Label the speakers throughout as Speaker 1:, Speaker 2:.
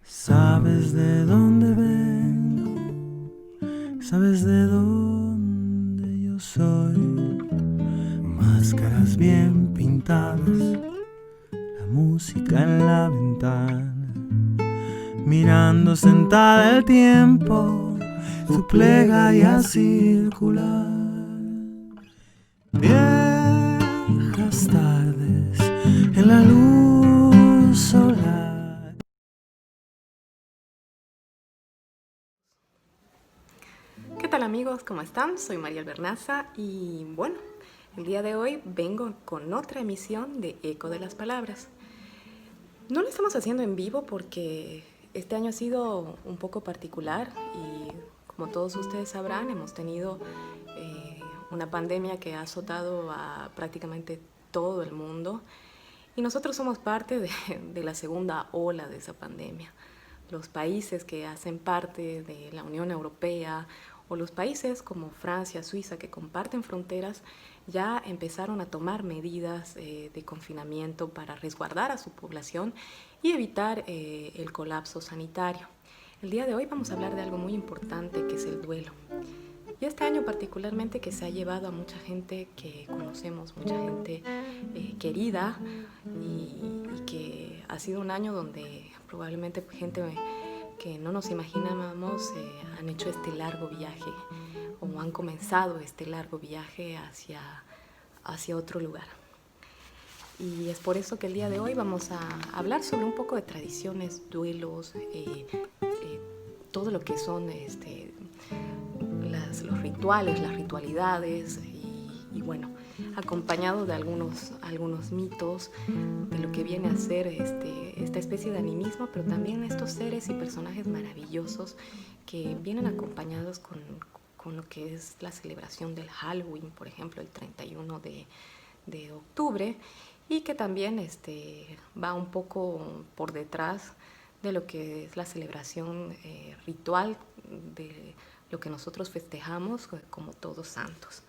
Speaker 1: Sabes de dónde vengo, sabes de dónde yo soy. Máscaras bien pintadas, la música en la ventana, mirando sentada el tiempo, su plegaria circular. Viejas tardes en la luz solar.
Speaker 2: ¿Qué tal amigos? ¿Cómo están? Soy María Albernaza y bueno, el día de hoy vengo con otra emisión de Eco de las Palabras. No lo estamos haciendo en vivo porque este año ha sido un poco particular y como todos ustedes sabrán hemos tenido una pandemia que ha azotado a prácticamente todo el mundo y nosotros somos parte de la segunda ola de esa pandemia. Los países que hacen parte de la Unión Europea o los países como Francia, Suiza, que comparten fronteras, ya empezaron a tomar medidas de confinamiento para resguardar a su población y evitar el colapso sanitario. El día de hoy vamos a hablar de algo muy importante que es el duelo. Y este año particularmente que se ha llevado a mucha gente que conocemos, mucha gente querida y que ha sido un año donde probablemente gente que no nos imaginábamos han hecho este largo viaje o han comenzado este largo viaje hacia otro lugar. Y es por eso que el día de hoy vamos a hablar sobre un poco de tradiciones, duelos, todo lo que son los rituales, las ritualidades y bueno, acompañado de algunos mitos de lo que viene a ser esta especie de animismo, pero también estos seres y personajes maravillosos que vienen acompañados con lo que es la celebración del Halloween, por ejemplo, el 31 de octubre, y que también va un poco por detrás de lo que es la celebración ritual de lo que nosotros festejamos como Todos Santos.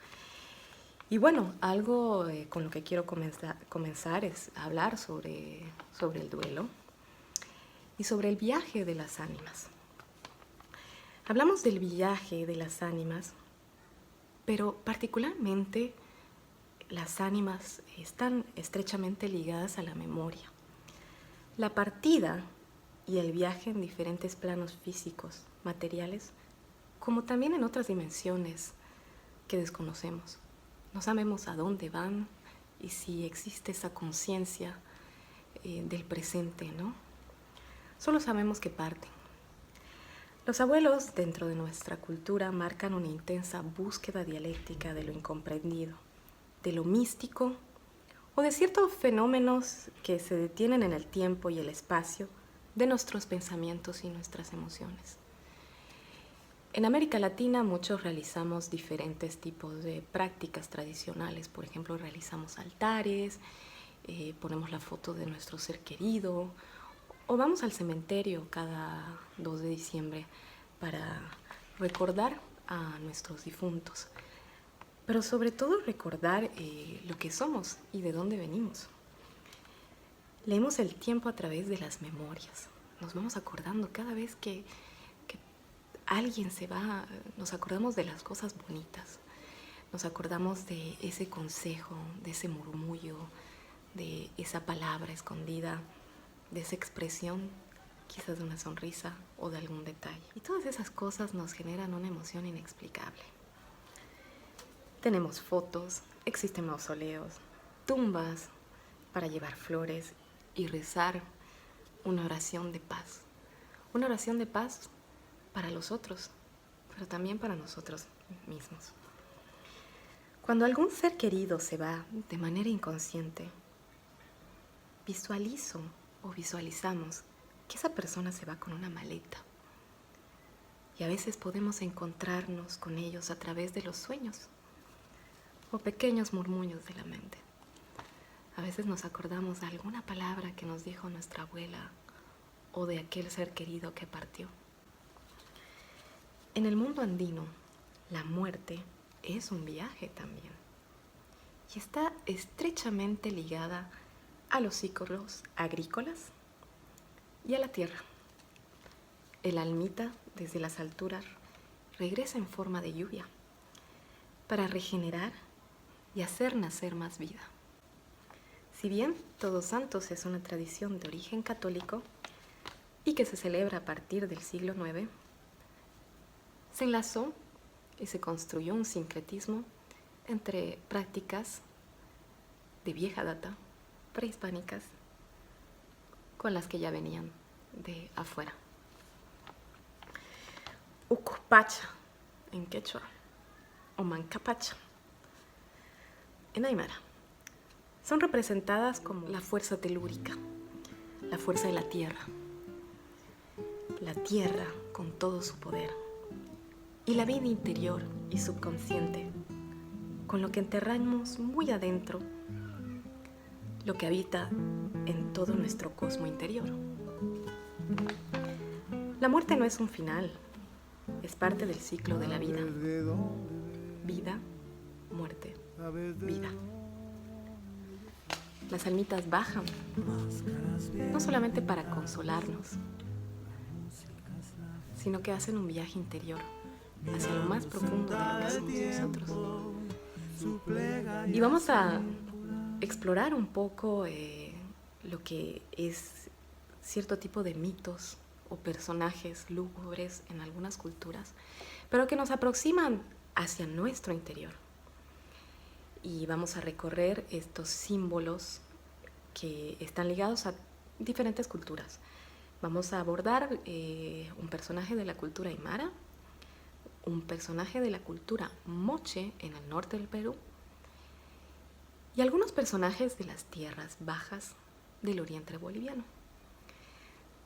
Speaker 2: Y bueno, algo con lo que quiero comenzar es hablar sobre el duelo y sobre el viaje de las ánimas. Hablamos del viaje de las ánimas, pero particularmente las ánimas están estrechamente ligadas a la memoria. La partida y el viaje en diferentes planos físicos, materiales, como también en otras dimensiones que desconocemos. No sabemos a dónde van y si existe esa conciencia del presente, ¿no? Solo sabemos que parten. Los abuelos dentro de nuestra cultura marcan una intensa búsqueda dialéctica de lo incomprendido, de lo místico o de ciertos fenómenos que se detienen en el tiempo y el espacio de nuestros pensamientos y nuestras emociones. En América Latina muchos realizamos diferentes tipos de prácticas tradicionales. Por ejemplo, realizamos altares, ponemos la foto de nuestro ser querido o vamos al cementerio cada 2 de diciembre para recordar a nuestros difuntos. Pero sobre todo recordar lo que somos y de dónde venimos. Leemos el tiempo a través de las memorias. Nos vamos acordando cada vez que alguien se va, nos acordamos de las cosas bonitas, nos acordamos de ese consejo, de ese murmullo, de esa palabra escondida, de esa expresión, quizás de una sonrisa o de algún detalle. Y todas esas cosas nos generan una emoción inexplicable. Tenemos fotos, existen mausoleos, tumbas para llevar flores y rezar una oración de paz. Una oración de paz para los otros, pero también para nosotros mismos. Cuando algún ser querido se va de manera inconsciente, visualizo o visualizamos que esa persona se va con una maleta. Y a veces podemos encontrarnos con ellos a través de los sueños o pequeños murmullos de la mente. A veces nos acordamos de alguna palabra que nos dijo nuestra abuela o de aquel ser querido que partió. En el mundo andino, la muerte es un viaje también y está estrechamente ligada a los ciclos agrícolas y a la tierra. el almita desde las alturas regresa en forma de lluvia para regenerar y hacer nacer más vida. Si bien Todos Santos es una tradición de origen católico y que se celebra a partir del siglo IX, se enlazó y se construyó un sincretismo entre prácticas de vieja data, prehispánicas, con las que ya venían de afuera. Ucupacha en quechua o mancapacha en aymara son representadas como la fuerza telúrica, la fuerza de la tierra con todo su poder, y la vida interior y subconsciente, con lo que enterramos muy adentro lo que habita en todo nuestro cosmo interior. La muerte no es un final, es parte del ciclo de la vida. Vida, muerte, vida. Las almitas bajan, no solamente para consolarnos, sino que hacen un viaje interior hacia lo más profundo de lo que somos nosotros. Y vamos a explorar un poco lo que es cierto tipo de mitos o personajes lúgubres en algunas culturas, pero que nos aproximan hacia nuestro interior. Y vamos a recorrer estos símbolos que están ligados a diferentes culturas. Vamos a abordar un personaje de la cultura aymara, un personaje de la cultura moche en el norte del Perú y algunos personajes de las tierras bajas del oriente boliviano.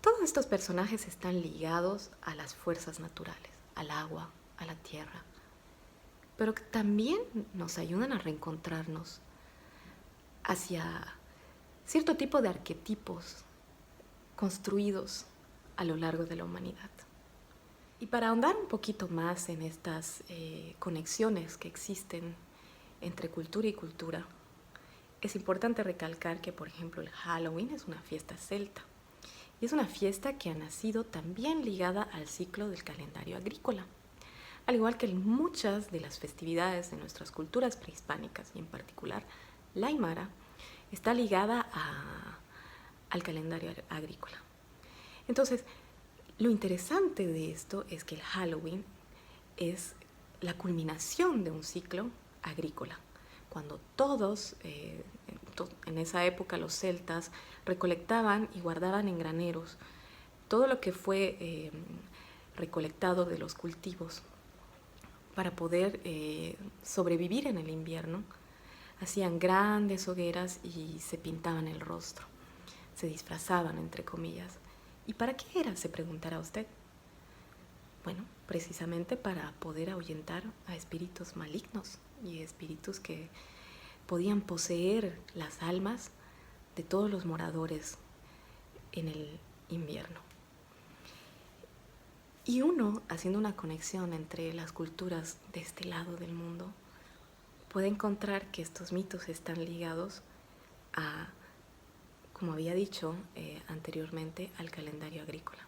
Speaker 2: Todos estos personajes están ligados a las fuerzas naturales, al agua, a la tierra, pero que también nos ayudan a reencontrarnos hacia cierto tipo de arquetipos construidos a lo largo de la humanidad. Y para ahondar un poquito más en estas conexiones que existen entre cultura y cultura, es importante recalcar que, por ejemplo, el Halloween es una fiesta celta y es una fiesta que ha nacido también ligada al ciclo del calendario agrícola, al igual que muchas de las festividades de nuestras culturas prehispánicas y en particular la aymara está ligada al calendario agrícola. Entonces, lo interesante de esto es que el Halloween es la culminación de un ciclo agrícola. Cuando todos, en esa época los celtas, recolectaban y guardaban en graneros todo lo que fue recolectado de los cultivos para poder sobrevivir en el invierno, hacían grandes hogueras y se pintaban el rostro, se disfrazaban, entre comillas. ¿Y para qué era?, se preguntará usted. Bueno, precisamente para poder ahuyentar a espíritus malignos y espíritus que podían poseer las almas de todos los moradores en el invierno. Y uno, haciendo una conexión entre las culturas de este lado del mundo, puede encontrar que estos mitos están ligados a, como había dicho anteriormente, al calendario agrícola.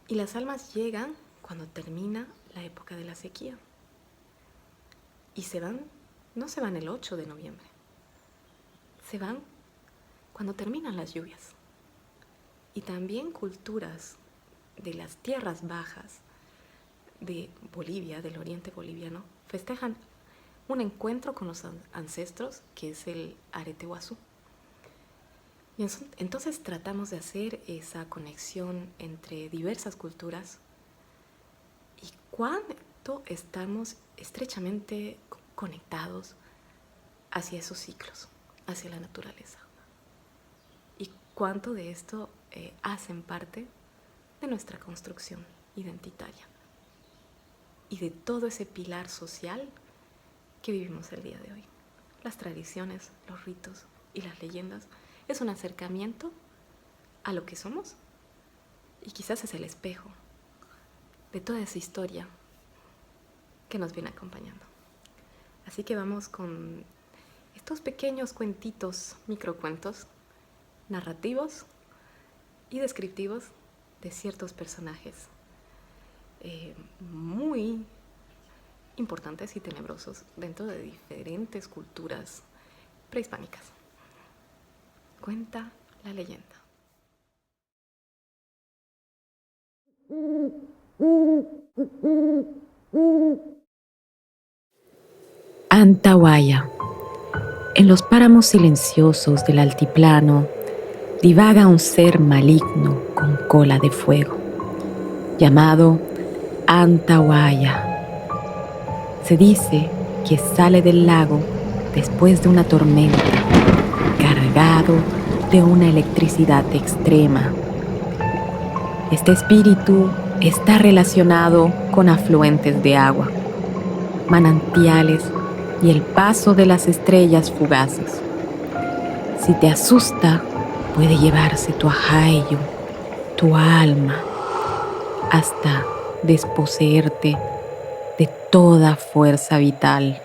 Speaker 2: Y las almas llegan cuando termina la época de la sequía. Y se van, no se van el 8 de noviembre, se van cuando terminan las lluvias. Y también culturas de las tierras bajas de Bolivia, del oriente boliviano, festejan un encuentro con los ancestros que es el Aretehuazú. Y entonces tratamos de hacer esa conexión entre diversas culturas y cuánto estamos estrechamente conectados hacia esos ciclos, hacia la naturaleza. Y cuánto de esto hacen parte de nuestra construcción identitaria y de todo ese pilar social que vivimos el día de hoy. Las tradiciones, los ritos y las leyendas es un acercamiento a lo que somos y quizás es el espejo de toda esa historia que nos viene acompañando. Así que vamos con estos pequeños cuentitos, microcuentos, narrativos y descriptivos de ciertos personajes muy importantes y tenebrosos dentro de diferentes culturas prehispánicas. Cuenta la leyenda. Antahuaya. En los páramos silenciosos del altiplano divaga un ser maligno con cola de fuego, llamado Antahuaya. Se dice que sale del lago después de una tormenta, cargado de una electricidad extrema. Este espíritu está relacionado con afluentes de agua, manantiales y el paso de las estrellas fugaces. Si te asusta, puede llevarse tu ajayo, tu alma, hasta desposeerte de toda fuerza vital.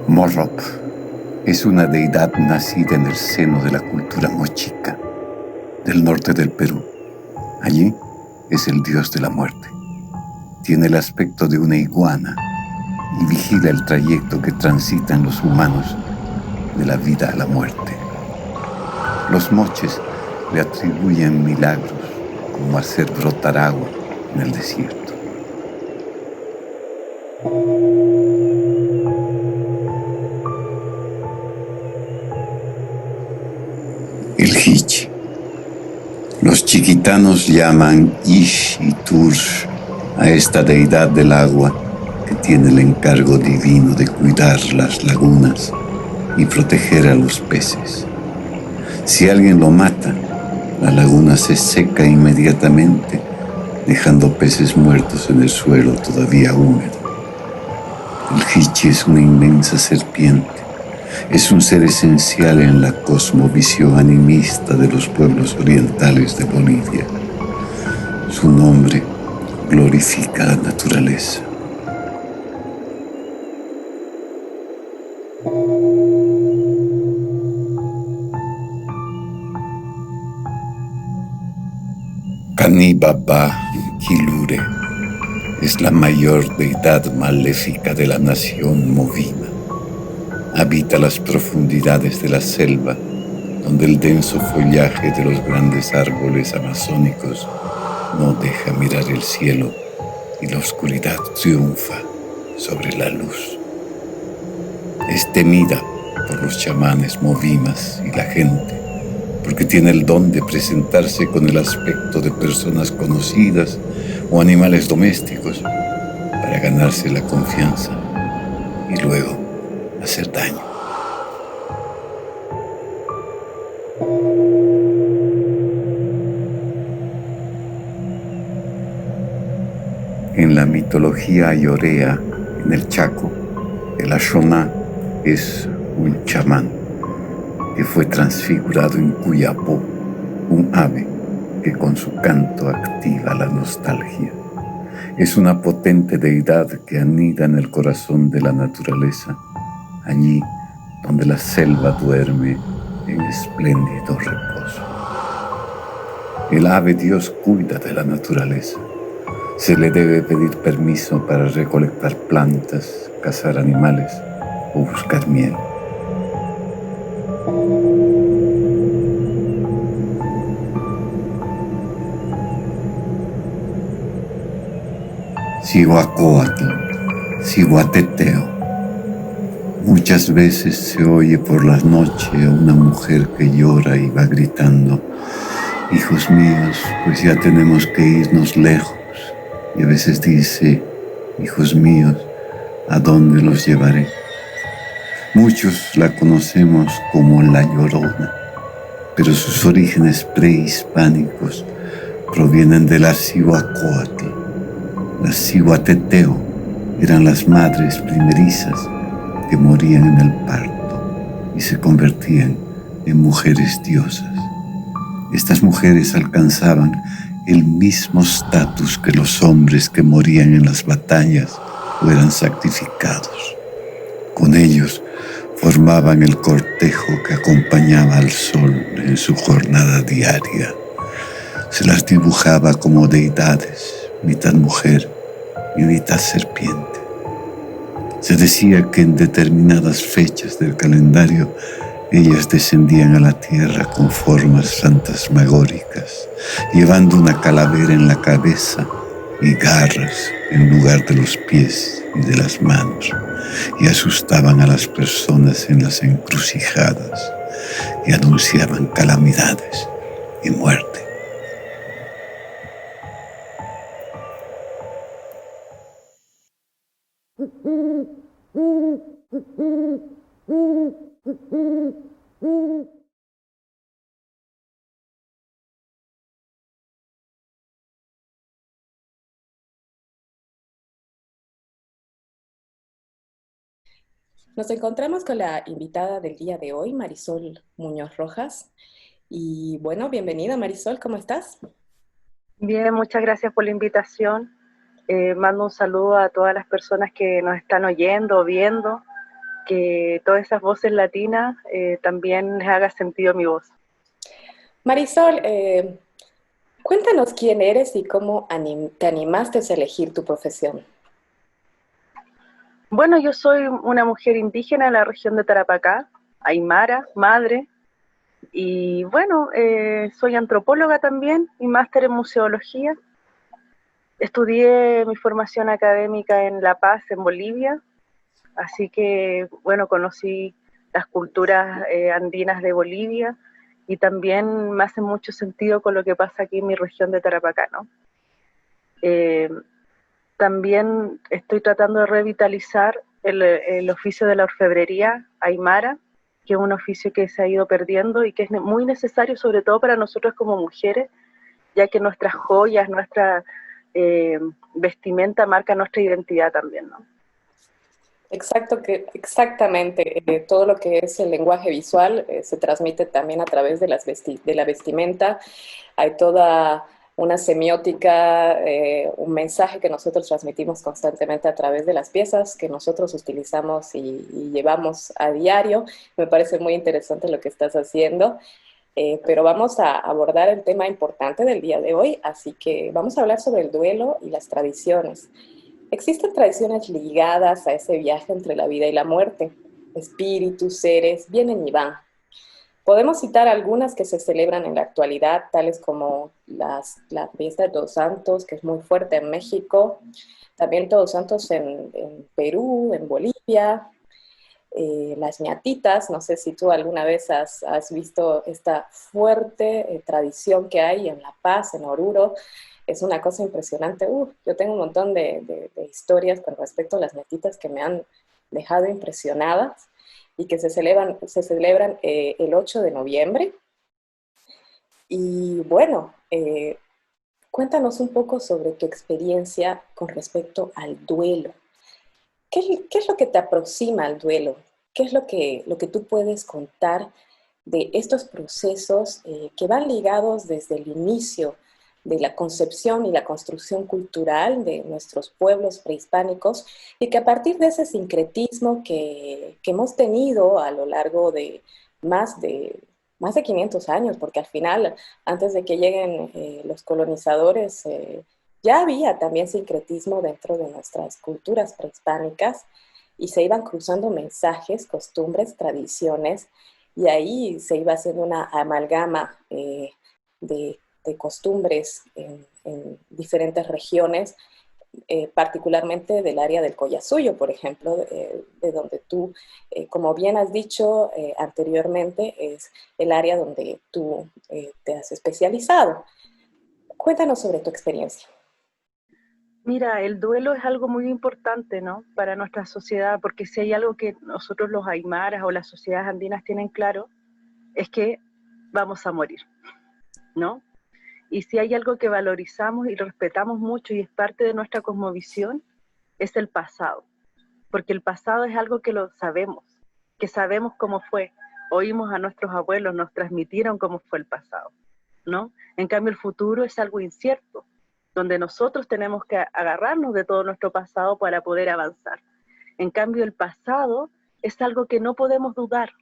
Speaker 3: Morrop es una deidad nacida en el seno de la cultura mochica del norte del Perú. Allí es el dios de la muerte. Tiene el aspecto de una iguana y vigila el trayecto que transitan los humanos de la vida a la muerte. Los moches le atribuyen milagros, como hacer brotar agua en el desierto. El Hichi. Los chiquitanos llaman Ish y Tursh a esta deidad del agua que tiene el encargo divino de cuidar las lagunas y proteger a los peces. Si alguien lo mata, la laguna se seca inmediatamente, dejando peces muertos en el suelo todavía húmedo. El Hichi es una inmensa serpiente. Es un ser esencial en la cosmovisión animista de los pueblos orientales de Bolivia. Su nombre glorifica la naturaleza. Kanibaba Kilure es la mayor deidad maléfica de la nación movima. Habita las profundidades de la selva, donde el denso follaje de los grandes árboles amazónicos no deja mirar el cielo y la oscuridad triunfa sobre la luz. Es temida por los chamanes movimas y la gente, porque tiene el don de presentarse con el aspecto de personas conocidas o animales domésticos para ganarse la confianza y luego hacer daño. En la mitología ayorea, en el Chaco, el Ashoná es un chamán que fue transfigurado en Cuyapó, un ave que con su canto activa la nostalgia. Es una potente deidad que anida en el corazón de la naturaleza, allí donde la selva duerme en espléndido reposo. El ave Dios cuida de la naturaleza. Se le debe pedir permiso para recolectar plantas, cazar animales o buscar miel. Cihuacóatl, Cihuateteo. Muchas veces se oye por la noche a una mujer que llora y va gritando: hijos míos, pues ya tenemos que irnos lejos. Y a veces dice: hijos míos, ¿a dónde los llevaré? Muchos la conocemos como la Llorona, pero sus orígenes prehispánicos provienen de la Cihuacóatl. Las Cihuateteo eran las madres primerizas que morían en el parto y se convertían en mujeres diosas. Estas mujeres alcanzaban el mismo estatus que los hombres que morían en las batallas o eran sacrificados. formaban el cortejo que acompañaba al sol en su jornada diaria. Se las dibujaba como deidades, mitad mujer y mitad serpiente. Se decía que en determinadas fechas del calendario ellas descendían a la tierra con formas fantasmagóricas, llevando una calavera en la cabeza y garras en lugar de los pies y de las manos, y asustaban a las personas en las encrucijadas y anunciaban calamidades y muerte.
Speaker 2: Nos encontramos con la invitada del día de hoy, Marisol Muñoz Rojas. Y bueno, bienvenida Marisol, ¿cómo estás?
Speaker 4: Bien, muchas gracias por la invitación. Mando un saludo a todas las personas que nos están oyendo, viendo, que todas esas voces latinas también les haga sentido mi voz.
Speaker 2: Marisol, cuéntanos quién eres y cómo te animaste a elegir tu profesión.
Speaker 4: Bueno, yo soy una mujer indígena de la región de Tarapacá, aymara, madre, y bueno, soy antropóloga también y máster en museología. Estudié mi formación académica en La Paz, en Bolivia, así que bueno, conocí las culturas andinas de Bolivia y también me hace mucho sentido con lo que pasa aquí en mi región de Tarapacá, ¿no? También estoy tratando de revitalizar el oficio de la orfebrería aymara, que es un oficio que se ha ido perdiendo y que es muy necesario, sobre todo para nosotros como mujeres, ya que nuestras joyas, nuestra vestimenta marca nuestra identidad también, ¿no?
Speaker 2: Exactamente. Todo lo que es el lenguaje visual se transmite también a través de de la vestimenta. Hay toda una semiótica, un mensaje que nosotros transmitimos constantemente a través de las piezas que nosotros utilizamos y llevamos a diario. Me parece muy interesante lo que estás haciendo, pero vamos a abordar el tema importante del día de hoy, así que vamos a hablar sobre el duelo y las tradiciones. Existen tradiciones ligadas a ese viaje entre la vida y la muerte. Espíritus, seres, vienen y van. Podemos citar algunas que se celebran en la actualidad, tales como la fiesta de Todos Santos, que es muy fuerte en México, también Todos Santos en Perú, en Bolivia, las ñatitas, no sé si tú alguna vez has visto esta fuerte tradición que hay en La Paz, en Oruro. Es una cosa impresionante. Yo tengo un montón de historias con respecto a las ñatitas que me han dejado impresionadas y que se celebran el 8 de noviembre. Y bueno, cuéntanos un poco sobre tu experiencia con respecto al duelo. ¿Qué es lo que te aproxima al duelo? ¿Qué es lo que tú puedes contar de estos procesos que van ligados desde el inicio de la concepción y la construcción cultural de nuestros pueblos prehispánicos y que a partir de ese sincretismo que hemos tenido a lo largo de más de, más de 500 años, porque al final, antes de que lleguen los colonizadores, ya había también sincretismo dentro de nuestras culturas prehispánicas y se iban cruzando mensajes, costumbres, tradiciones, y ahí se iba haciendo una amalgama de costumbres en diferentes regiones, particularmente del área del Collasuyo, por ejemplo, de donde tú, como bien has dicho anteriormente, es el área donde tú te has especializado. Cuéntanos sobre tu experiencia.
Speaker 4: Mira, el duelo es algo muy importante, ¿no? Para nuestra sociedad, porque si hay algo que nosotros los aymaras o las sociedades andinas tienen claro, es que vamos a morir, ¿no? Y si hay algo que valorizamos y respetamos mucho y es parte de nuestra cosmovisión, es el pasado. Porque el pasado es algo que sabemos cómo fue. Oímos a nuestros abuelos, nos transmitieron cómo fue el pasado, ¿no? En cambio, el futuro es algo incierto, donde nosotros tenemos que agarrarnos de todo nuestro pasado para poder avanzar. En cambio, el pasado es algo que no podemos dudar,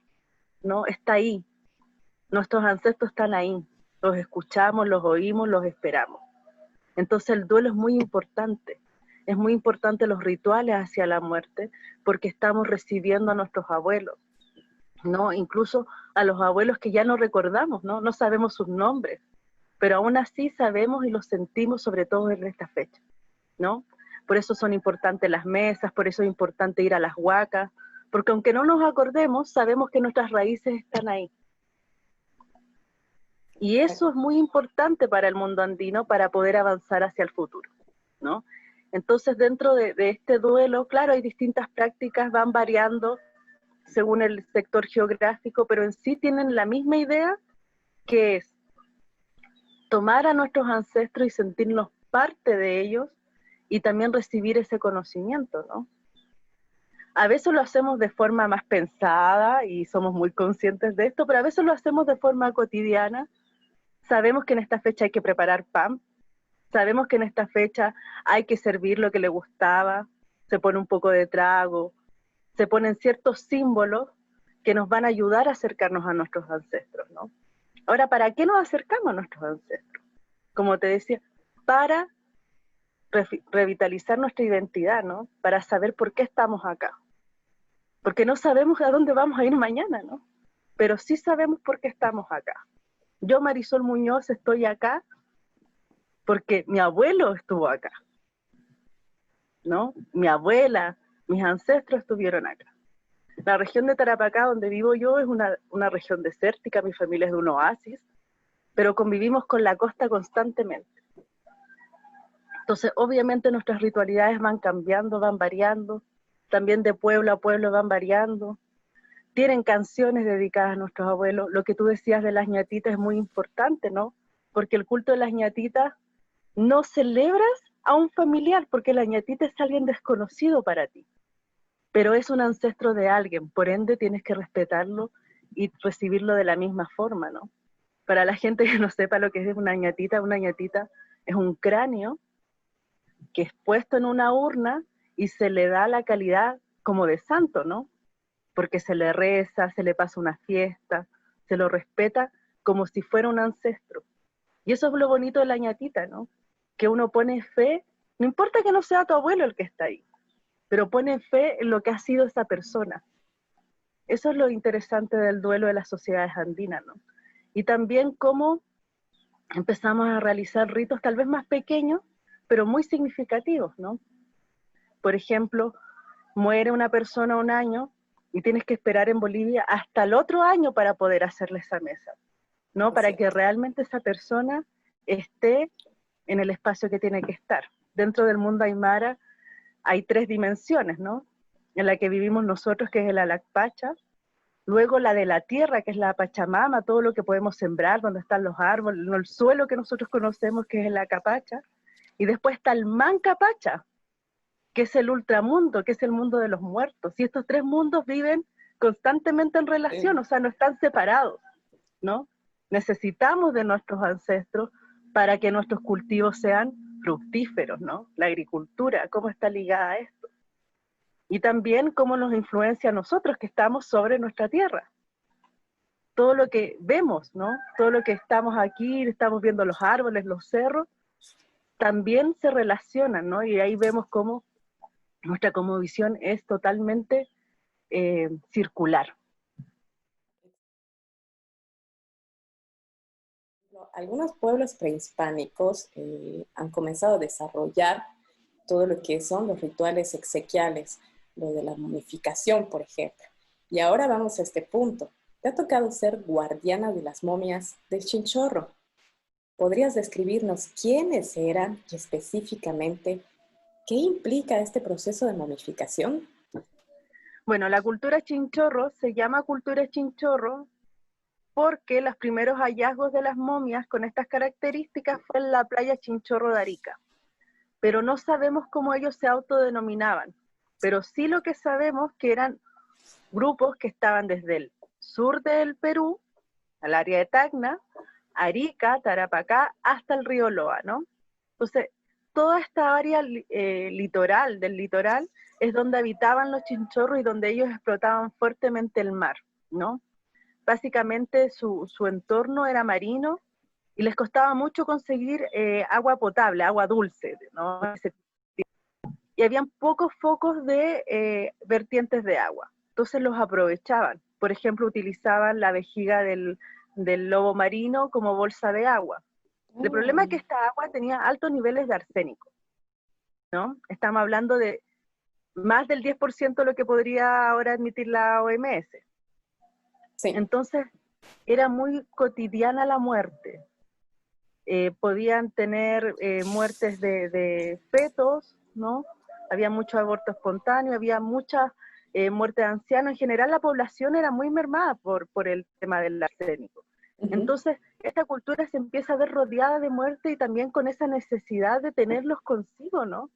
Speaker 4: ¿no? Está ahí, nuestros ancestros están ahí, los escuchamos, los oímos, los esperamos. Entonces el duelo es muy importante los rituales hacia la muerte, porque estamos recibiendo a nuestros abuelos, ¿no? Incluso a los abuelos que ya no recordamos, ¿no? No sabemos sus nombres, pero aún así sabemos y los sentimos, sobre todo en esta fecha, ¿no? Por eso son importantes las mesas, por eso es importante ir a las huacas, porque aunque no nos acordemos, sabemos que nuestras raíces están ahí. Y eso es muy importante para el mundo andino para poder avanzar hacia el futuro, ¿no? Entonces, dentro de este duelo, claro, hay distintas prácticas, van variando según el sector geográfico, pero en sí tienen la misma idea, que es tomar a nuestros ancestros y sentirnos parte de ellos y también recibir ese conocimiento, ¿no? A veces lo hacemos de forma más pensada y somos muy conscientes de esto, pero a veces lo hacemos de forma cotidiana. Sabemos que en esta fecha hay que preparar pan, sabemos que en esta fecha hay que servir lo que le gustaba, se pone un poco de trago, se ponen ciertos símbolos que nos van a ayudar a acercarnos a nuestros ancestros, ¿no? Ahora, ¿para qué nos acercamos a nuestros ancestros? Como te decía, para revitalizar nuestra identidad, ¿no? Para saber por qué estamos acá. Porque no sabemos a dónde vamos a ir mañana, ¿no? Pero sí sabemos por qué estamos acá. Yo, Marisol Muñoz, estoy acá porque mi abuelo estuvo acá, ¿no? Mi abuela, mis ancestros estuvieron acá. La región de Tarapacá, donde vivo yo, es una región desértica, mi familia es de un oasis, pero convivimos con la costa constantemente. Entonces, obviamente nuestras ritualidades van cambiando, van variando, también de pueblo a pueblo van variando. Tienen canciones dedicadas a nuestros abuelos. Lo que tú decías de las ñatitas es muy importante, ¿no? Porque el culto de las ñatitas no celebras a un familiar, porque la ñatita es alguien desconocido para ti, pero es un ancestro de alguien, por ende tienes que respetarlo y recibirlo de la misma forma, ¿no? Para la gente que no sepa lo que es una ñatita es un cráneo que es puesto en una urna y se le da la calidad como de santo, ¿no? Porque se le reza, se le pasa una fiesta, se lo respeta como si fuera un ancestro. Y eso es lo bonito de la ñatita, ¿no? Que uno pone fe, no importa que no sea tu abuelo el que está ahí, pero pone fe en lo que ha sido esa persona. Eso es lo interesante del duelo de las sociedades andinas, ¿no? Y también cómo empezamos a realizar ritos tal vez más pequeños, pero muy significativos, ¿no? Por ejemplo, muere una persona un año y tienes que esperar en Bolivia hasta el otro año para poder hacerle esa mesa, ¿no? Para que realmente esa persona esté en el espacio que tiene que estar. Dentro del mundo aymara hay 3 dimensiones, ¿no? En la que vivimos nosotros, que es el Alacpacha, luego la de la tierra, que es la Pachamama, todo lo que podemos sembrar, donde están los árboles, el suelo que nosotros conocemos, que es el Acapacha, y después está el Mancapacha, que es el ultramundo, que es el mundo de los muertos, y estos 3 mundos viven constantemente en relación, o sea, no están separados, ¿no? Necesitamos de nuestros ancestros para que nuestros cultivos sean fructíferos, ¿no? La agricultura, cómo está ligada a esto. Y también cómo nos influencia a nosotros que estamos sobre nuestra tierra. Todo lo que vemos, ¿no? Todo lo que estamos aquí, estamos viendo los árboles, los cerros, también se relacionan, ¿no? Y ahí vemos cómo nuestra cosmovisión es totalmente circular.
Speaker 5: Algunos pueblos prehispánicos han comenzado a desarrollar todo lo que son los rituales exequiales, lo de la momificación, por ejemplo. Y ahora vamos a este punto. Te ha tocado ser guardiana de las momias del Chinchorro. ¿Podrías describirnos quiénes eran y específicamente qué implica este proceso de momificación?
Speaker 4: Bueno, la cultura Chinchorro se llama cultura Chinchorro porque los primeros hallazgos de las momias con estas características fue en la playa Chinchorro de Arica. Pero no sabemos cómo ellos se autodenominaban. Pero sí lo que sabemos que eran grupos que estaban desde el sur del Perú, al área de Tacna, Arica, Tarapacá, hasta el río Loa, ¿no? Entonces, toda esta área del litoral es donde habitaban los chinchorros y donde ellos explotaban fuertemente el mar, ¿no? Básicamente su entorno era marino y les costaba mucho conseguir agua potable, agua dulce, ¿no? Y habían pocos focos de vertientes de agua. Entonces los aprovechaban. Por ejemplo, utilizaban la vejiga del lobo marino como bolsa de agua. El problema es que esta agua tenía altos niveles de arsénico, ¿no? Estamos hablando de más del 10% de lo que podría ahora admitir la OMS.
Speaker 5: Sí.
Speaker 4: Entonces, era muy cotidiana la muerte. Podían tener muertes de fetos, ¿no? Había mucho aborto espontáneo, había muchas muertes de ancianos. En general, la población era muy mermada por el tema del arsénico. Entonces, esta cultura se empieza a ver rodeada de muerte y también con esa necesidad de tenerlos consigo, ¿no?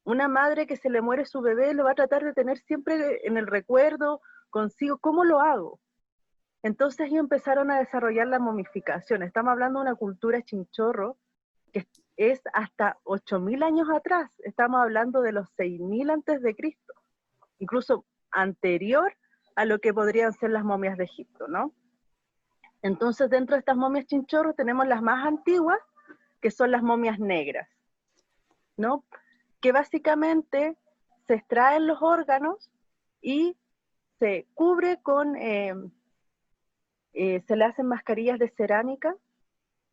Speaker 4: Una madre que se le muere su bebé lo va a tratar de tener siempre en el recuerdo, consigo. ¿Cómo lo hago? Entonces ellos empezaron a desarrollar la momificación. Estamos hablando de una cultura chinchorro que es hasta 8.000 años atrás. Estamos hablando de los 6.000 antes de Cristo, incluso anterior a lo que podrían ser las momias de Egipto, ¿no? Entonces dentro de estas momias chinchorro tenemos las más antiguas, que son las momias negras, ¿no? Que básicamente se extraen los órganos y se cubre con... se le hacen mascarillas de cerámica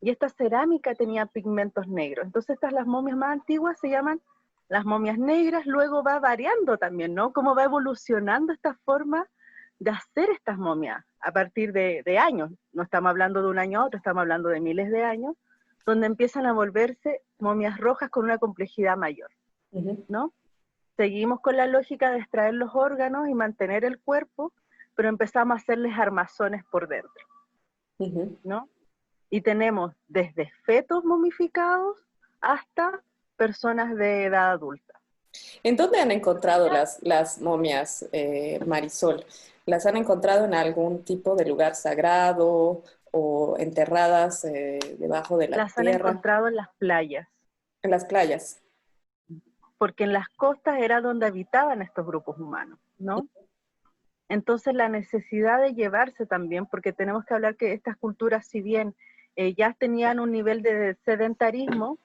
Speaker 4: y esta cerámica tenía pigmentos negros. Entonces las momias más antiguas se llaman las momias negras, luego va variando también, ¿no? Cómo va evolucionando esta forma de hacer estas momias a partir de años. No estamos hablando de un año a otro, estamos hablando de miles de años, donde empiezan a volverse momias rojas con una complejidad mayor, ¿no? Seguimos con la lógica de extraer los órganos y mantener el cuerpo, pero empezamos a hacerles armazones por dentro, ¿no? Y tenemos desde fetos momificados hasta personas de edad adulta.
Speaker 5: ¿En dónde han encontrado las momias, Marisol? ¿Las han encontrado en algún tipo de lugar sagrado o enterradas debajo de la tierra?
Speaker 4: Las han encontrado en las playas.
Speaker 5: En las playas.
Speaker 4: Porque en las costas era donde habitaban estos grupos humanos, ¿no? Entonces la necesidad de llevarse también, porque tenemos que hablar que estas culturas, si bien ya tenían un nivel de sedentarismo,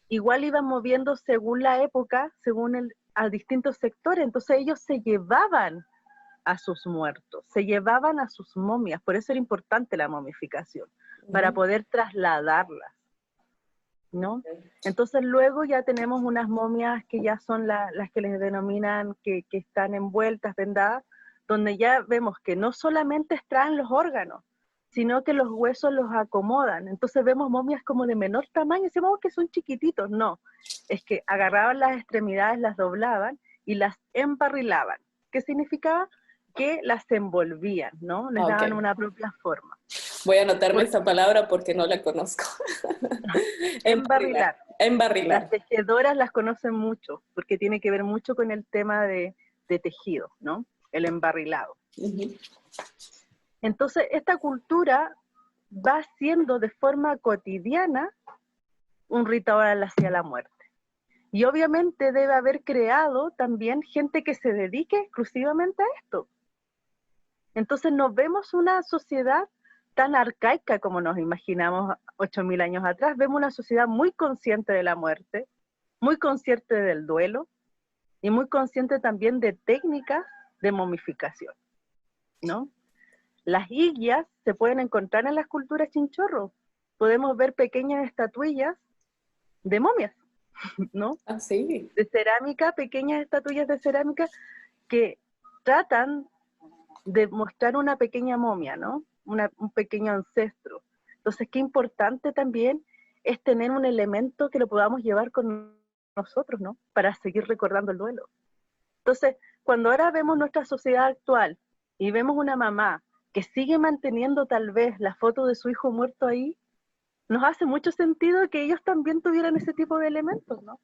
Speaker 4: igual iban moviendo según la época, según a distintos sectores. Entonces ellos se llevaban a sus muertos, se llevaban a sus momias. Por eso era importante la momificación, para poder trasladarlas, ¿no? Entonces luego ya tenemos unas momias que ya son las que les denominan que están envueltas, vendadas, donde ya vemos que no solamente extraen los órganos, sino que los huesos los acomodan. Entonces vemos momias como de menor tamaño, decimos que son chiquititos. No, es que agarraban las extremidades, las doblaban y las embarrilaban. ¿Qué significaba? Que las envolvían, ¿no? Les daban una propia forma.
Speaker 5: Voy a anotarme esta palabra porque no la conozco.
Speaker 4: Embarrilar.
Speaker 5: Embarrilar.
Speaker 4: Las tejedoras las conocen mucho, porque tiene que ver mucho con el tema de tejido, ¿no? El embarrilado. Entonces, esta cultura va siendo de forma cotidiana un ritual hacia la muerte. Y obviamente debe haber creado también gente que se dedique exclusivamente a esto. Entonces nos vemos una sociedad tan arcaica como nos imaginamos 8.000 años atrás. Vemos una sociedad muy consciente de la muerte, muy consciente del duelo y muy consciente también de técnicas de momificación, ¿no? Las higuias se pueden encontrar en las culturas chinchorro. Podemos ver pequeñas estatuillas de momias, ¿no?
Speaker 5: Ah, sí.
Speaker 4: De cerámica, pequeñas estatuillas de cerámica que tratan de mostrar una pequeña momia, ¿no? Un pequeño ancestro. Entonces, qué importante también es tener un elemento que lo podamos llevar con nosotros, ¿no? Para seguir recordando el duelo. Entonces, cuando ahora vemos nuestra sociedad actual y vemos una mamá que sigue manteniendo tal vez la foto de su hijo muerto ahí, nos hace mucho sentido que ellos también tuvieran ese tipo de elementos, ¿no?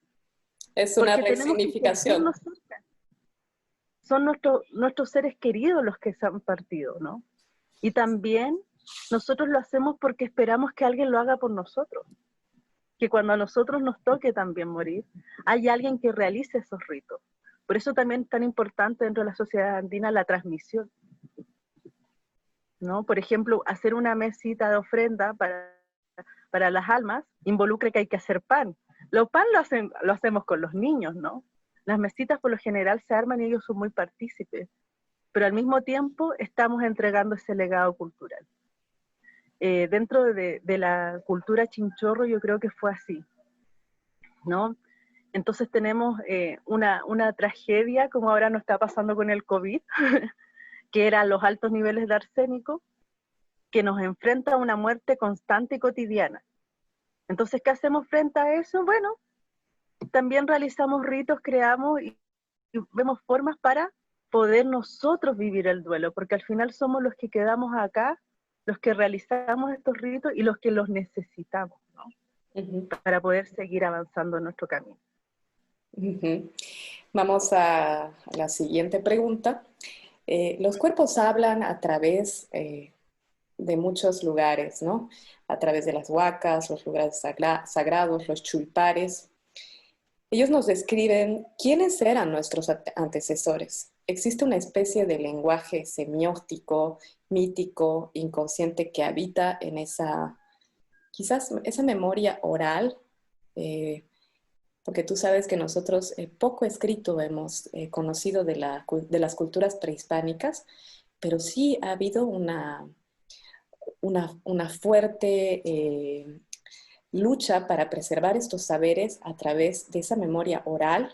Speaker 5: Es una resignificación.
Speaker 4: Son nuestros seres queridos los que se han partido, ¿no? Y también nosotros lo hacemos porque esperamos que alguien lo haga por nosotros. Que cuando a nosotros nos toque también morir, hay alguien que realice esos ritos. Por eso también es tan importante dentro de la sociedad andina la transmisión, ¿no? Por ejemplo, hacer una mesita de ofrenda para las almas involucra que hay que hacer pan. Los pan lo hacemos con los niños, ¿no? Las mesitas por lo general se arman y ellos son muy partícipes, pero al mismo tiempo estamos entregando ese legado cultural. Dentro de la cultura chinchorro yo creo que fue así, ¿no? Entonces tenemos una tragedia, como ahora nos está pasando con el COVID, que eran los altos niveles de arsénico, que nos enfrenta a una muerte constante y cotidiana. Entonces, ¿qué hacemos frente a eso? Bueno, también realizamos ritos, creamos y vemos formas para poder nosotros vivir el duelo, porque al final somos los que quedamos acá, los que realizamos estos ritos y los que los necesitamos, ¿no? Para poder seguir avanzando en nuestro camino.
Speaker 5: Vamos a la siguiente pregunta. Los cuerpos hablan a través de muchos lugares, ¿no? A través de las huacas, los lugares sagrados, los chulpares. Ellos nos describen quiénes eran nuestros antecesores. Existe una especie de lenguaje semiótico, mítico, inconsciente que habita en quizás esa memoria oral, porque tú sabes que nosotros poco escrito hemos conocido de las culturas prehispánicas, pero sí ha habido una fuerte lucha para preservar estos saberes a través de esa memoria oral,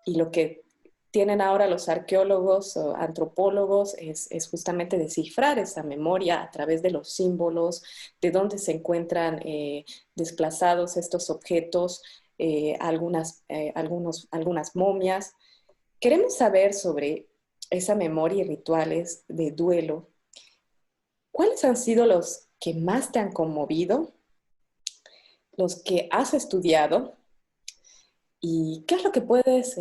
Speaker 5: y lo que tienen ahora los arqueólogos o antropólogos es justamente descifrar esa memoria a través de los símbolos, de dónde se encuentran desplazados estos objetos, algunas momias. Queremos saber sobre esa memoria y rituales de duelo. ¿Cuáles han sido los que más te han conmovido, los que has estudiado, y qué es lo que puedes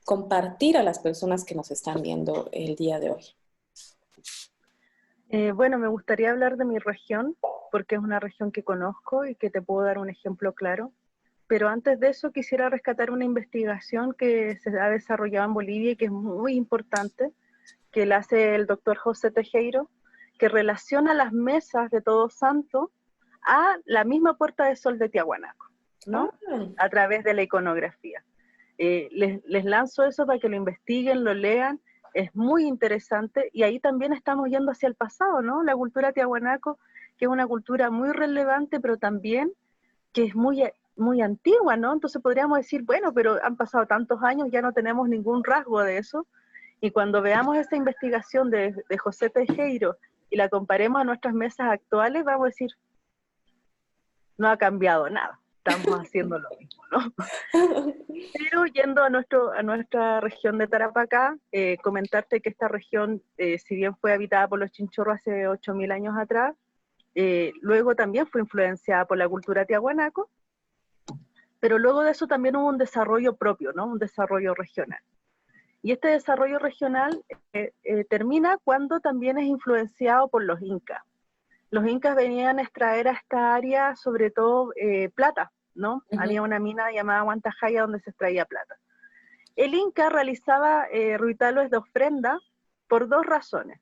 Speaker 5: compartir a las personas que nos están viendo el día de hoy?
Speaker 4: Bueno, me gustaría hablar de mi región, porque es una región que conozco y que te puedo dar un ejemplo claro. Pero antes de eso quisiera rescatar una investigación que se ha desarrollado en Bolivia y que es muy importante, que la hace el doctor José Tejero, que relaciona las mesas de Todos Santos a la misma Puerta de Sol de Tiahuanaco, ¿no? A través de la iconografía. Les lanzo eso para que lo investiguen, lo lean, es muy interesante, y ahí también estamos yendo hacia el pasado, ¿no? La cultura tiahuanaco, que es una cultura muy relevante, pero también que es muy antigua, ¿no? Entonces podríamos decir, bueno, pero han pasado tantos años, ya no tenemos ningún rasgo de eso, y cuando veamos esta investigación de José Tejero y la comparemos a nuestras mesas actuales, vamos a decir, no ha cambiado nada, estamos haciendo lo mismo, ¿no? Pero yendo a nuestra región de Tarapacá, comentarte que esta región, si bien fue habitada por los chinchorros hace 8.000 años atrás, luego también fue influenciada por la cultura tiahuanaco, pero luego de eso también hubo un desarrollo propio, ¿no? Un desarrollo regional. Y este desarrollo regional termina cuando también es influenciado por los incas. Los incas venían a extraer a esta área sobre todo plata, ¿no? Había una mina llamada Huantajaya donde se extraía plata. El inca realizaba rituales de ofrenda por dos razones.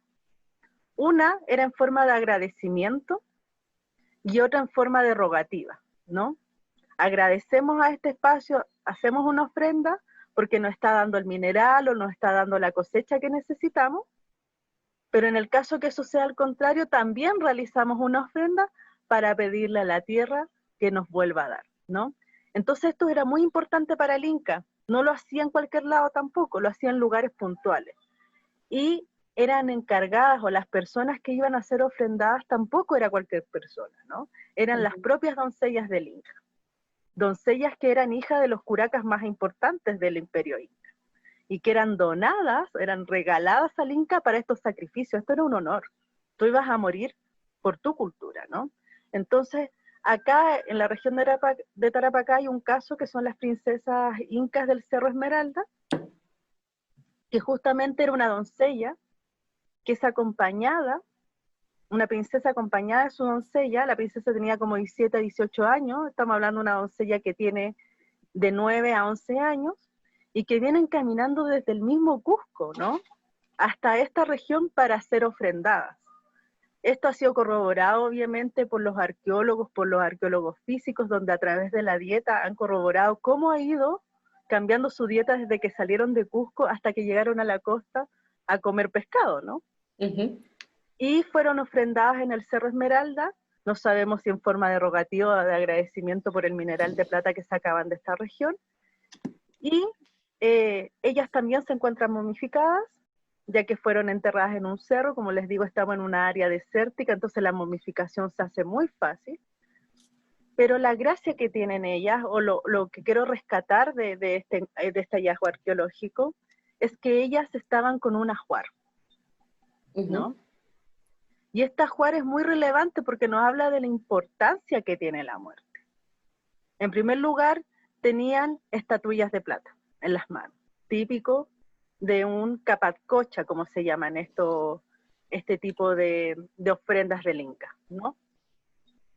Speaker 4: Una era en forma de agradecimiento y otra en forma de rogativa, ¿no? Agradecemos a este espacio, hacemos una ofrenda porque nos está dando el mineral o nos está dando la cosecha que necesitamos, pero en el caso que eso sea al contrario, también realizamos una ofrenda para pedirle a la tierra que nos vuelva a dar, ¿no? Entonces esto era muy importante para el inca, no lo hacía en cualquier lado tampoco, lo hacía en lugares puntuales. Y eran encargadas, o las personas que iban a ser ofrendadas tampoco era cualquier persona, ¿no? Eran las propias doncellas del inca. Doncellas que eran hijas de los curacas más importantes del imperio inca y que eran donadas, eran regaladas al inca para estos sacrificios. Esto era un honor. Tú ibas a morir por tu cultura, ¿no? Entonces, acá en la región de Tarapacá hay un caso que son las princesas incas del Cerro Esmeralda, que justamente era una doncella que es acompañada, una princesa acompañada de su doncella. La princesa tenía como 17 a 18 años, estamos hablando de una doncella que tiene de 9 a 11 años, y que vienen caminando desde el mismo Cusco, ¿no? Hasta esta región para ser ofrendadas. Esto ha sido corroborado obviamente por los arqueólogos físicos, donde a través de la dieta han corroborado cómo ha ido cambiando su dieta desde que salieron de Cusco hasta que llegaron a la costa a comer pescado, ¿no? Y fueron ofrendadas en el Cerro Esmeralda, no sabemos si en forma de rogativa o de agradecimiento por el mineral de plata que sacaban de esta región, y ellas también se encuentran momificadas, ya que fueron enterradas en un cerro. Como les digo, estamos en una área desértica, entonces la momificación se hace muy fácil, pero la gracia que tienen ellas, o lo que quiero rescatar de este hallazgo arqueológico, es que ellas estaban con un ajuar, ¿no? Y este ajuar es muy relevante porque nos habla de la importancia que tiene la muerte. En primer lugar, tenían estatuillas de plata en las manos, típico de un capatcocha, como se llaman este tipo de ofrendas del Inca, ¿no?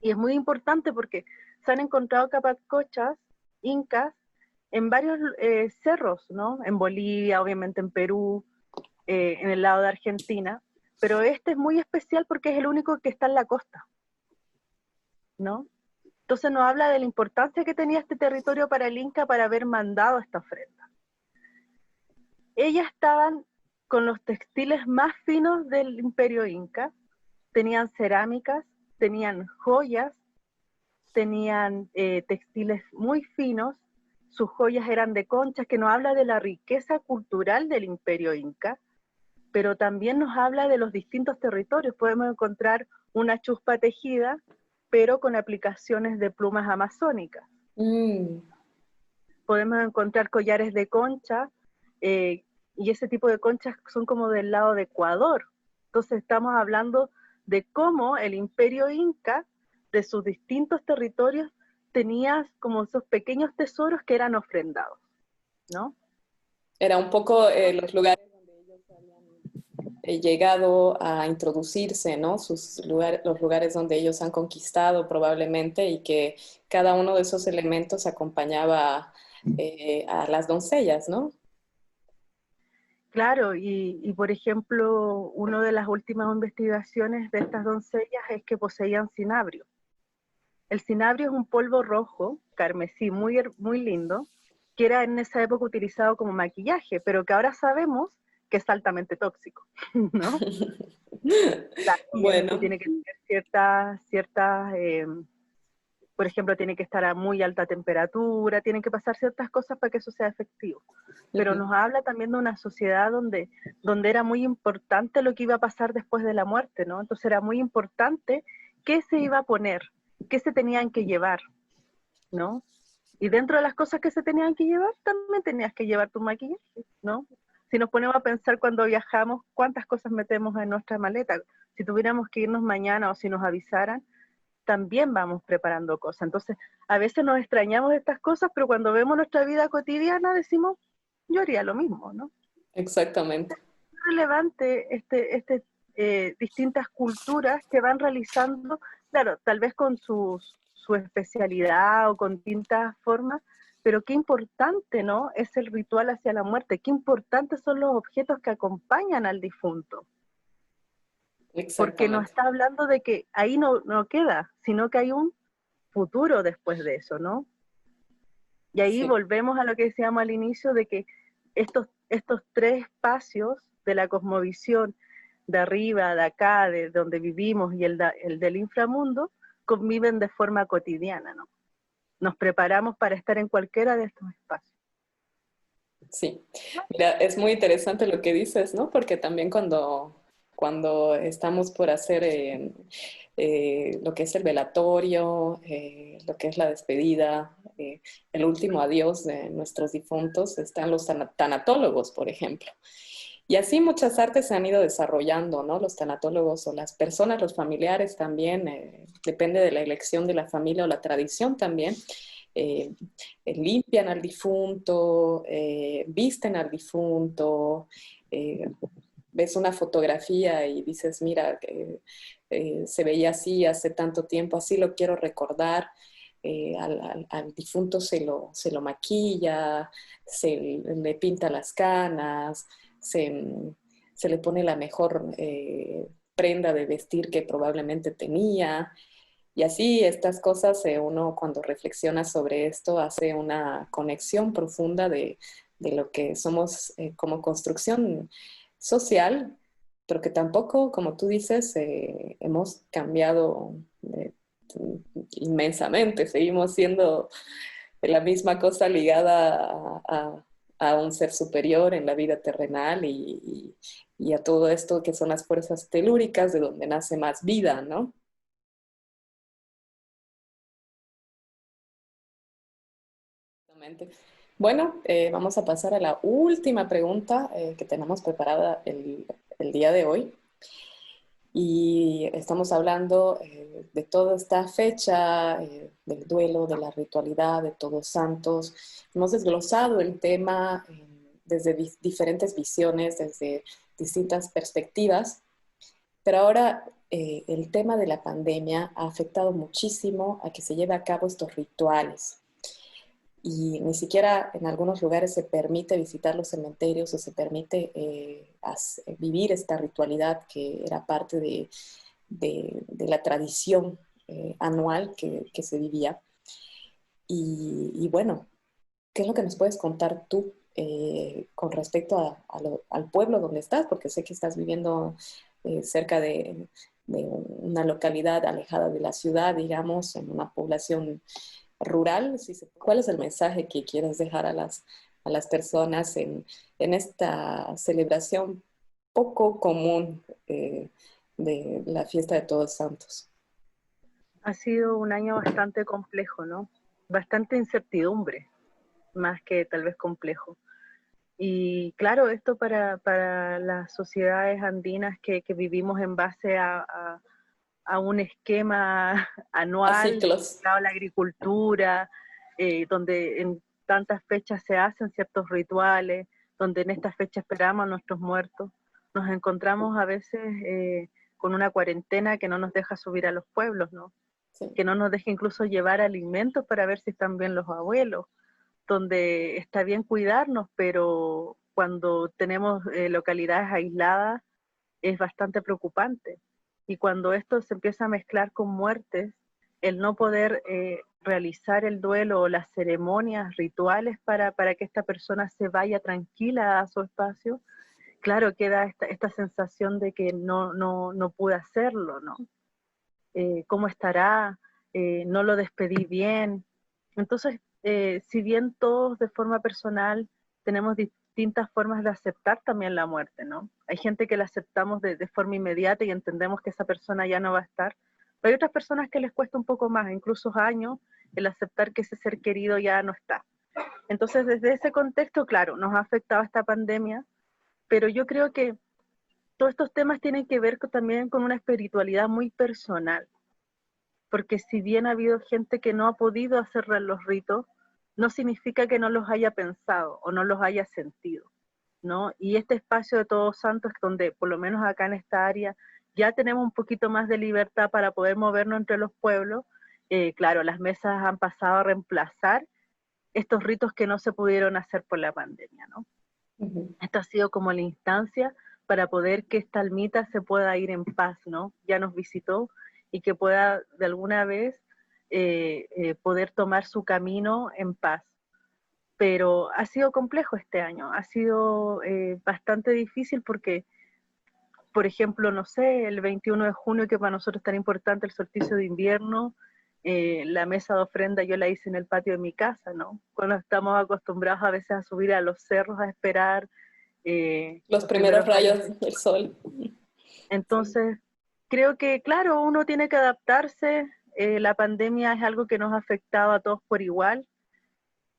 Speaker 4: Y es muy importante porque se han encontrado capatcochas incas en varios cerros, ¿no? En Bolivia, obviamente en Perú, en el lado de Argentina, pero este es muy especial porque es el único que está en la costa, ¿no? Entonces nos habla de la importancia que tenía este territorio para el Inca para haber mandado esta ofrenda. Ellas estaban con los textiles más finos del imperio Inca, tenían cerámicas, tenían joyas, tenían textiles muy finos, sus joyas eran de conchas, que nos habla de la riqueza cultural del imperio Inca, pero también nos habla de los distintos territorios. Podemos encontrar una chuspa tejida, pero con aplicaciones de plumas amazónicas. Podemos encontrar collares de concha, y ese tipo de conchas son como del lado de Ecuador. Entonces estamos hablando de cómo el imperio Inca, de sus distintos territorios, tenía como esos pequeños tesoros que eran ofrendados, ¿no?
Speaker 5: Era un poco los lugares donde ellos habían llegado a introducirse, ¿no? Los lugares donde ellos han conquistado probablemente, y que cada uno de esos elementos acompañaba a las doncellas, ¿no?
Speaker 4: Claro, y por ejemplo, una de las últimas investigaciones de estas doncellas es que poseían cinabrio. El cinabrio es un polvo rojo, carmesí, muy, muy lindo, que era en esa época utilizado como maquillaje, pero que ahora sabemos que es altamente tóxico, ¿no? Claro, obviamente
Speaker 5: Bueno,
Speaker 4: tiene que tener por ejemplo, tiene que estar a muy alta temperatura, tienen que pasar ciertas cosas para que eso sea efectivo. Pero nos habla también de una sociedad donde era muy importante lo que iba a pasar después de la muerte, ¿no? Entonces era muy importante qué se iba a poner, qué se tenían que llevar, ¿no? Y dentro de las cosas que se tenían que llevar, también tenías que llevar tu maquillaje, ¿no? Si nos ponemos a pensar cuando viajamos, ¿cuántas cosas metemos en nuestra maleta? Si tuviéramos que irnos mañana o si nos avisaran, también vamos preparando cosas. Entonces, a veces nos extrañamos de estas cosas, pero cuando vemos nuestra vida cotidiana decimos, yo haría lo mismo, ¿no?
Speaker 5: exactamente.
Speaker 4: Es relevante distintas culturas que van realizando, claro, tal vez con su especialidad o con distintas formas, pero qué importante, ¿no? Es el ritual hacia la muerte, qué importantes son los objetos que acompañan al difunto. Porque nos está hablando de que ahí no queda, sino que hay un futuro después de eso, ¿no? Y ahí volvemos a lo que decíamos al inicio, de que estos tres espacios de la cosmovisión, de arriba, de acá, de donde vivimos, y el del inframundo, conviven de forma cotidiana, ¿no? Nos preparamos para estar en cualquiera de estos espacios.
Speaker 5: Sí, mira, es muy interesante lo que dices, ¿no? Porque también cuando estamos por hacer lo que es el velatorio, lo que es la despedida, el último adiós de nuestros difuntos, están los tanatólogos, por ejemplo. Y así muchas artes se han ido desarrollando, ¿no? Los tanatólogos o las personas, los familiares también, depende de la elección de la familia o la tradición también. Limpian al difunto, visten al difunto, ves una fotografía y dices, mira, se veía así hace tanto tiempo, así lo quiero recordar. al difunto se lo maquilla, le pinta las canas, se le pone la mejor prenda de vestir que probablemente tenía. Y así estas cosas, uno cuando reflexiona sobre esto hace una conexión profunda de lo que somos como construcción social, pero que tampoco, como tú dices, hemos cambiado inmensamente. Seguimos siendo la misma cosa ligada a un ser superior en la vida terrenal y a todo esto que son las fuerzas telúricas de donde nace más vida, ¿no? Exactamente. Bueno, vamos a pasar a la última pregunta que tenemos preparada el día de hoy. Y estamos hablando de toda esta fecha, del duelo, de la ritualidad, de Todos Santos. Hemos desglosado el tema desde diferentes visiones, desde distintas perspectivas, pero ahora el tema de la pandemia ha afectado muchísimo a que se lleve a cabo estos rituales. Y ni siquiera en algunos lugares se permite visitar los cementerios o se permite vivir esta ritualidad que era parte de la tradición anual que se vivía. Y bueno, ¿qué es lo que nos puedes contar tú con respecto al pueblo donde estás? Porque sé que estás viviendo cerca de una localidad alejada de la ciudad, digamos, en una población rural. ¿Cuál es el mensaje que quieres dejar a las personas en esta celebración poco común de la fiesta de Todos Santos?
Speaker 4: Ha sido un año bastante complejo, ¿no? Bastante incertidumbre, más que tal vez complejo. Y claro, esto para las sociedades andinas que vivimos en base a un esquema
Speaker 5: A
Speaker 4: anual
Speaker 5: ciclos.
Speaker 4: dedicado a la agricultura, donde en tantas fechas se hacen ciertos rituales, donde en estas fechas esperamos a nuestros muertos. Nos encontramos a veces con una cuarentena que no nos deja subir a los pueblos, ¿no?
Speaker 5: Sí.
Speaker 4: Que no nos deja incluso llevar alimentos para ver si están bien los abuelos, donde está bien cuidarnos, pero cuando tenemos localidades aisladas es bastante preocupante. Y cuando esto se empieza a mezclar con muertes, el no poder realizar el duelo o las ceremonias rituales para que esta persona se vaya tranquila a su espacio, claro, queda esta sensación de que no pude hacerlo, ¿no? ¿Cómo estará? No lo despedí bien. Entonces, si bien todos de forma personal tenemos distintas formas de aceptar también la muerte, ¿no? Hay gente que la aceptamos de forma inmediata y entendemos que esa persona ya no va a estar, pero hay otras personas que les cuesta un poco más, incluso años, el aceptar que ese ser querido ya no está. Entonces, desde ese contexto, claro, nos ha afectado esta pandemia, pero yo creo que todos estos temas tienen que ver también con una espiritualidad muy personal, porque si bien ha habido gente que no ha podido hacer los ritos, no significa que no los haya pensado o no los haya sentido, ¿no? Y este espacio de Todos Santos, donde por lo menos acá en esta área ya tenemos un poquito más de libertad para poder movernos entre los pueblos, claro, las mesas han pasado a reemplazar estos ritos que no se pudieron hacer por la pandemia, ¿no?
Speaker 5: Uh-huh.
Speaker 4: Esta ha sido como la instancia para poder que esta almita se pueda ir en paz, ¿no? Ya nos visitó y que pueda de alguna vez poder tomar su camino en paz. Pero ha sido complejo este año, ha sido bastante difícil porque, por ejemplo, no sé, el 21 de junio, que para nosotros es tan importante, el solsticio de invierno, la mesa de ofrenda yo la hice en el patio de mi casa, ¿no? Cuando estamos acostumbrados a veces a subir a los cerros a esperar
Speaker 5: Los primeros rayos del sol.
Speaker 4: Entonces, creo que, claro, uno tiene que adaptarse. La pandemia es algo que nos ha afectado a todos por igual,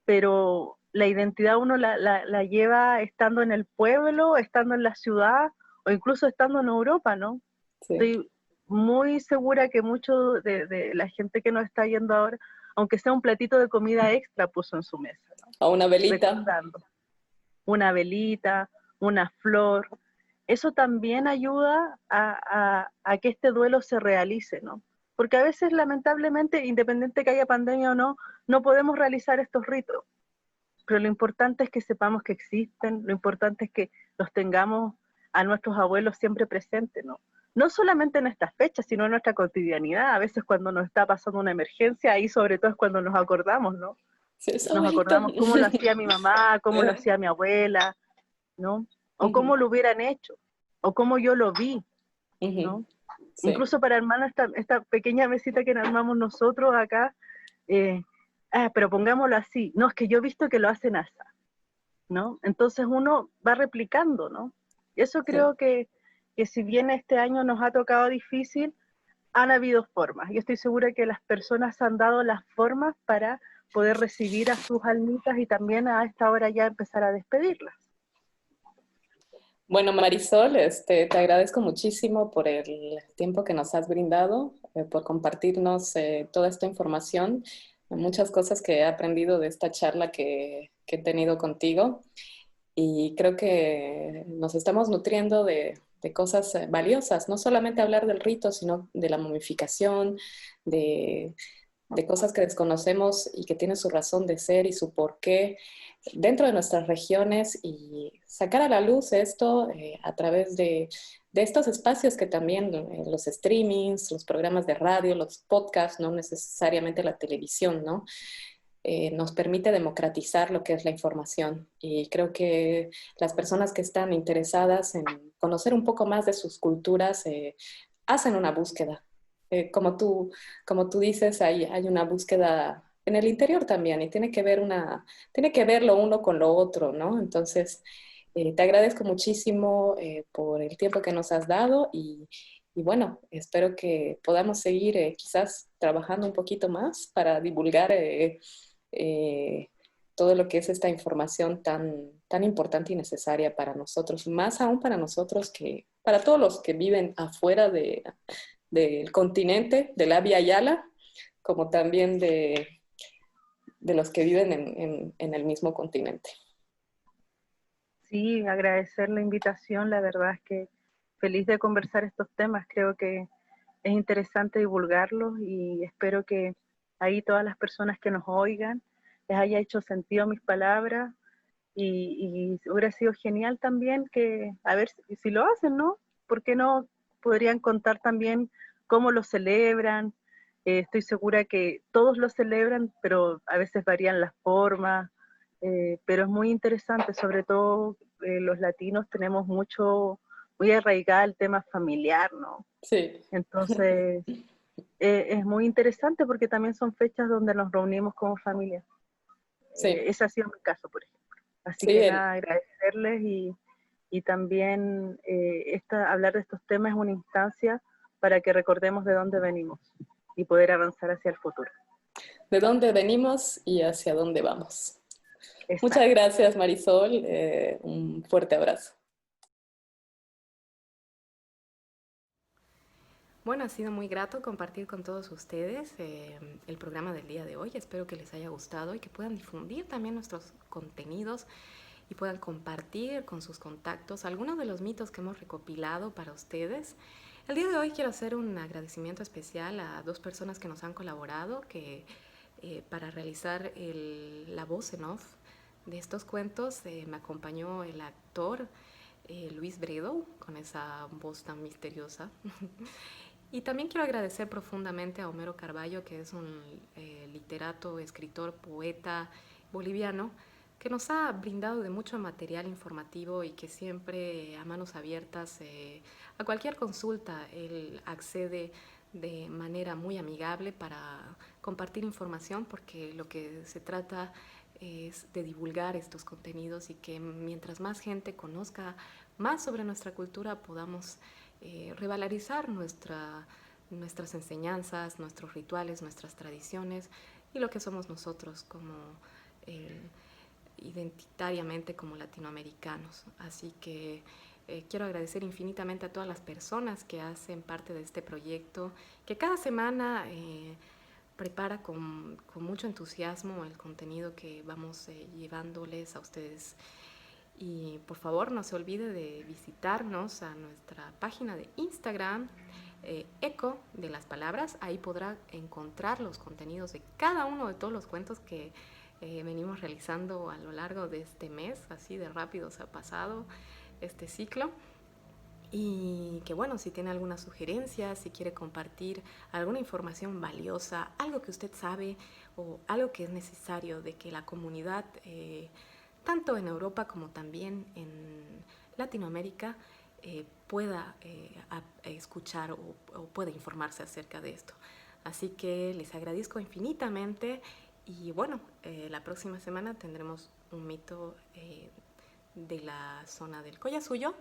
Speaker 4: pero la identidad uno la lleva estando en el pueblo, estando en la ciudad o incluso estando en Europa, ¿no?
Speaker 5: Sí.
Speaker 4: Estoy muy segura que mucho de la gente que nos está yendo ahora, aunque sea un platito de comida extra, puso en su mesa, ¿no?
Speaker 5: A una velita.
Speaker 4: Recordando. Una velita, una flor. Eso también ayuda a que este duelo se realice, ¿no? porque a veces lamentablemente, independiente que haya pandemia o no, no podemos realizar estos ritos, pero lo importante es que sepamos que existen, lo importante es que los tengamos a nuestros abuelos siempre presentes, ¿no? No solamente en estas fechas, sino en nuestra cotidianidad. A veces cuando nos está pasando una emergencia, ahí sobre todo es cuando nos acordamos, ¿no?
Speaker 5: Sí, es
Speaker 4: Nos
Speaker 5: abuelito.
Speaker 4: acordamos cómo lo hacía mi mamá, cómo lo hacía mi abuela, ¿no? O cómo lo hubieran hecho, o cómo yo lo vi, ¿no?
Speaker 5: Sí.
Speaker 4: Incluso para armar esta pequeña mesita que armamos nosotros acá, pero pongámoslo así, no, es que yo he visto que lo hacen así, ¿no? Entonces uno va replicando, ¿no? Eso
Speaker 5: Sí.
Speaker 4: creo que si bien este año nos ha tocado difícil, han habido formas. Yo estoy segura que las personas han dado las formas para poder recibir a sus almitas y también a esta hora ya empezar a despedirlas.
Speaker 5: Bueno, Marisol, te agradezco muchísimo por el tiempo que nos has brindado, por compartirnos toda esta información, muchas cosas que he aprendido de esta charla que he tenido contigo y creo que nos estamos nutriendo de cosas valiosas, no solamente hablar del rito, sino de la momificación, de, de cosas que desconocemos y que tienen su razón de ser y su porqué dentro de nuestras regiones y sacar a la luz esto a través de estos espacios que también los streamings, los programas de radio, los podcasts, no necesariamente la televisión, ¿no? Nos permite democratizar lo que es la información. Y creo que las personas que están interesadas en conocer un poco más de sus culturas hacen una búsqueda. Como tú dices, hay una búsqueda en el interior también y tiene que ver lo uno con lo otro, ¿no? Entonces, te agradezco muchísimo por el tiempo que nos has dado y bueno, espero que podamos seguir quizás trabajando un poquito más para divulgar eh, todo lo que es esta información tan importante y necesaria para nosotros, más aún para nosotros que para todos los que viven afuera del continente, de la Via Yala, como también de los que viven en el mismo continente.
Speaker 4: Sí, agradecer la invitación, la verdad es que feliz de conversar estos temas, creo que es interesante divulgarlos y espero que ahí todas las personas que nos oigan les haya hecho sentido mis palabras y hubiera sido genial también que, a ver si lo hacen, ¿no? ¿Por qué no podrían contar también cómo lo celebran? Estoy segura que todos lo celebran, pero a veces varían las formas, pero es muy interesante, sobre todo los latinos tenemos muy arraigada el tema familiar, ¿no?
Speaker 5: Sí.
Speaker 4: Entonces, es muy interesante porque también son fechas donde nos reunimos como familia.
Speaker 5: Sí,
Speaker 4: Ese ha sido mi caso, por ejemplo. Así
Speaker 5: sí,
Speaker 4: que nada, agradecerles y también hablar de estos temas es una instancia para que recordemos de dónde venimos y poder avanzar hacia el futuro.
Speaker 5: de dónde venimos y hacia dónde vamos. Muchas
Speaker 4: Exacto.
Speaker 5: gracias, Marisol. Un fuerte abrazo.
Speaker 2: Bueno, ha sido muy grato compartir con todos ustedes el programa del día de hoy. Espero que les haya gustado y que puedan difundir también nuestros contenidos y puedan compartir con sus contactos algunos de los mitos que hemos recopilado para ustedes. El día de hoy quiero hacer un agradecimiento especial a dos personas que nos han colaborado para realizar la voz en off de estos cuentos. Me acompañó el actor Luis Bredo con esa voz tan misteriosa. Y también quiero agradecer profundamente a Homero Carballo, que es un literato, escritor, poeta boliviano, que nos ha brindado de mucho material informativo y que siempre a manos abiertas a cualquier consulta él accede de manera muy amigable para compartir información, porque lo que se trata es de divulgar estos contenidos y que mientras más gente conozca más sobre nuestra cultura podamos revalorizar nuestras enseñanzas, nuestros rituales, nuestras tradiciones y lo que somos nosotros como identitariamente como latinoamericanos. Así que quiero agradecer infinitamente a todas las personas que hacen parte de este proyecto, que cada semana prepara con mucho entusiasmo el contenido que vamos llevándoles a ustedes. Y por favor no se olvide de visitarnos a nuestra página de Instagram, Eco de las Palabras. Ahí podrá encontrar los contenidos de cada uno de todos los cuentos que venimos realizando a lo largo de este mes. Así de rápido se ha pasado este ciclo. Y que bueno, si tiene alguna sugerencia, si quiere compartir alguna información valiosa, algo que usted sabe o algo que es necesario de que la comunidad, tanto en Europa como también en Latinoamérica, pueda escuchar o pueda informarse acerca de esto. Así que les agradezco infinitamente y bueno, la próxima semana tendremos un mito de la zona del Collasuyo.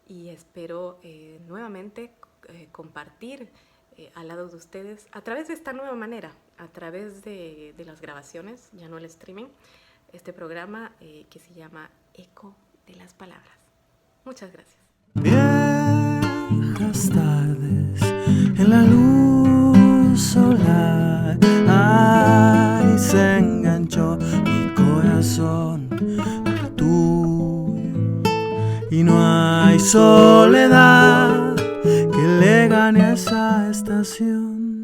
Speaker 2: Y espero nuevamente compartir al lado de ustedes a través de esta nueva manera, a través de las grabaciones, ya no el streaming, este programa que se llama Eco de las Palabras. Muchas gracias.
Speaker 1: Viejas tardes en la luz solar, ay, se enganchó mi corazón al tuyo. Y no hay soledad que le gane a esa estación.